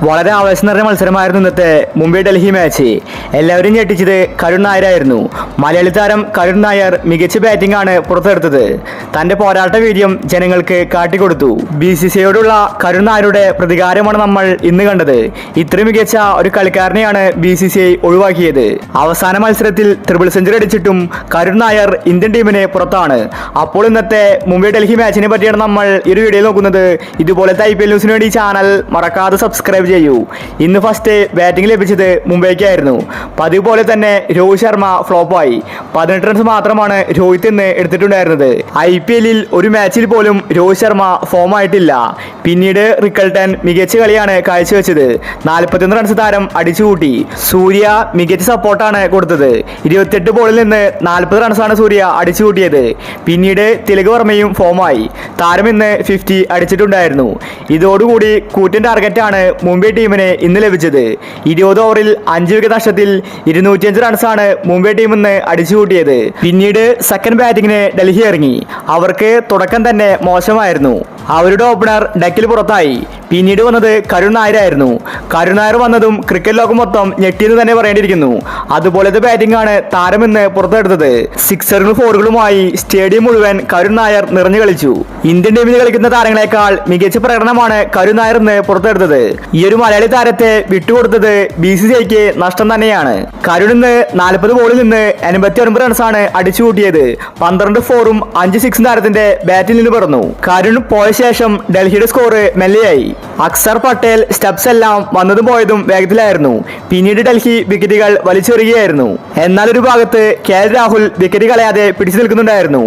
വളരെ ആവേശം നിറഞ്ഞ മത്സരമായിരുന്നു ഇന്നത്തെ മുംബൈ ഡൽഹി മാച്ച്. എല്ലാവരും ഞെട്ടിച്ചത് കരുൺ നായരായിരുന്നു. മലയാളി താരം കരുൺ നായർ മികച്ച ബാറ്റിംഗ് ആണ് പുറത്തെടുത്തത്. തന്റെ പോരാട്ട വീര്യം ജനങ്ങൾക്ക് കാട്ടിക്കൊടുത്തു. BCCIയോടുള്ള കരുൺ നായരുടെ പ്രതികാരമാണ് നമ്മൾ ഇന്ന് കണ്ടത്. ഇത്രയും മികച്ച ഒരു കളിക്കാരനെയാണ് BCCI ഒഴിവാക്കിയത്. അവസാന മത്സരത്തിൽ ട്രിപ്പിൾ സെഞ്ചുറി അടിച്ചിട്ടും കരുൺ നായർ ഇന്ത്യൻ ടീമിന് പുറത്താണ്. അപ്പോൾ ഇന്നത്തെ മുംബൈ ഡൽഹി മാച്ചിനെ പറ്റിയാണ് നമ്മൾ ഈ ഒരു വീഡിയോയിൽ നോക്കുന്നത്. ഇതുപോലത്തെ IPL ന്യൂസിന് വേണ്ടി ചാനൽ മറക്കാതെ സബ്സ്ക്രൈബ് ചെയ്യൂ. ഇന്ന് ഫസ്റ്റ് ബാറ്റിംഗ് ലഭിച്ചത് മുംബൈക്കായിരുന്നു. പതിവ് പോലെ തന്നെ രോഹിത് ശർമ്മ ഫ്ലോപ്പായി. 18 റൺസ് മാത്രമാണ് രോഹിത് ഇന്ന് എടുത്തിട്ടുണ്ടായിരുന്നത്. IPLൽ ഒരു മാച്ചിൽ പോലും രോഹിത് ശർമ്മ ഫോം ആയിട്ടില്ല. പിന്നീട് റിക്കൽട്ടൺ മികച്ച കളിയാണ് കാഴ്ചവെച്ചത്. 41 റൺസ് താരം അടിച്ചുകൂട്ടി. സൂര്യ മികച്ച സപ്പോർട്ടാണ് കൊടുത്തത്. 28 ബോളിൽ നിന്ന് 40 റൺസാണ് സൂര്യ അടിച്ചുകൂട്ടിയത്. പിന്നീട് തിലക് വർമ്മയും ഫോമായി. താരം ഇന്ന് 50 അടിച്ചിട്ടുണ്ടായിരുന്നു. ഇതോടുകൂടി കൂറ്റൻ ടാർഗറ്റാണ് മുംബൈ ടീമിന് ഇന്ന് ലഭിച്ചത്. 20 ഓവറിൽ 5 വിക്കറ്റ് നഷ്ടത്തിൽ 205 റൺസാണ് മുംബൈ ടീം ഇന്ന് അടിച്ചുകൂട്ടിയത്. പിന്നീട് സെക്കൻഡ് ബാറ്റിംഗിന് ഡൽഹി ഇറങ്ങി. അവർക്ക് തുടക്കം തന്നെ മോശമായിരുന്നു. അവരുടെ ഓപ്പണർ ഡക്കിൽ പുറത്തായി. പിന്നീട് വന്നത് കരുൺ നായരായിരുന്നു. കരുൺ നായർ വന്നതും ക്രിക്കറ്റ് ലോകം മൊത്തം ഞെട്ടിയെന്ന് തന്നെ പറയേണ്ടിയിരിക്കുന്നു. അതുപോലത്തെ ബാറ്റിംഗ് ആണ് താരം ഇന്ന് പുറത്തെടുത്തത്. സിക്സറുകളും ഫോറുകളുമായി സ്റ്റേഡിയം മുഴുവൻ കരുൺ നായർ നിറഞ്ഞു കളിച്ചു. ഇന്ത്യൻ ടീമിൽ കളിക്കുന്ന താരങ്ങളെക്കാൾ മികച്ച പ്രകടനമാണ് കരുൺ നായർ ഇന്ന് പുറത്തെടുത്തത്. ഈ ഒരു മലയാളി താരത്തെ വിട്ടുകൊടുത്തത് BCCIക്ക് നഷ്ടം തന്നെയാണ്. കരുൺ ഇന്ന് 40 ബോളിൽ നിന്ന് 89 റൺസാണ് അടിച്ചുകൂട്ടിയത്. 12 ഫോറും 5 സിക്സും താരത്തിന്റെ ബാറ്റിൽ നിന്ന് പിറന്നു. കരുൺ പോയ ശേഷം ഡൽഹിയുടെ സ്കോർ മെല്ലെയായി. അക്സർ പട്ടേൽ സ്റ്റെപ്സ് എല്ലാം വന്നതും പോയതും വേഗത്തിലായിരുന്നു. പിന്നീട് ഡൽഹി വിക്കറ്റുകൾ വലിച്ചെറിയുകയായിരുന്നു. എന്നാൽ ഒരു ഭാഗത്ത് KL രാഹുൽ വിക്കറ്റ് കളയാതെ പിടിച്ചു നിൽക്കുന്നുണ്ടായിരുന്നു.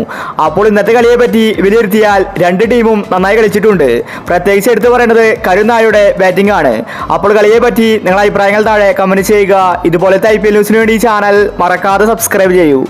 അപ്പോൾ ഇന്നത്തെ കളിയെ പറ്റി വിലയിരുത്തിയാൽ രണ്ട് ടീമും നന്നായി കളിച്ചിട്ടുണ്ട്. പ്രത്യേകിച്ച് എടുത്തു പറയേണ്ടത് കരുൺ നായരുടെ ബാറ്റിംഗ് ആണ്. അപ്പോൾ കളിയെ പറ്റി നിങ്ങളുടെ അഭിപ്രായങ്ങൾ താഴെ കമന്റ് ചെയ്യുക. ഇതുപോലത്തെ IPL ന്യൂസിന് വേണ്ടി ചാനൽ മറക്കാതെ സബ്സ്ക്രൈബ് ചെയ്യൂ.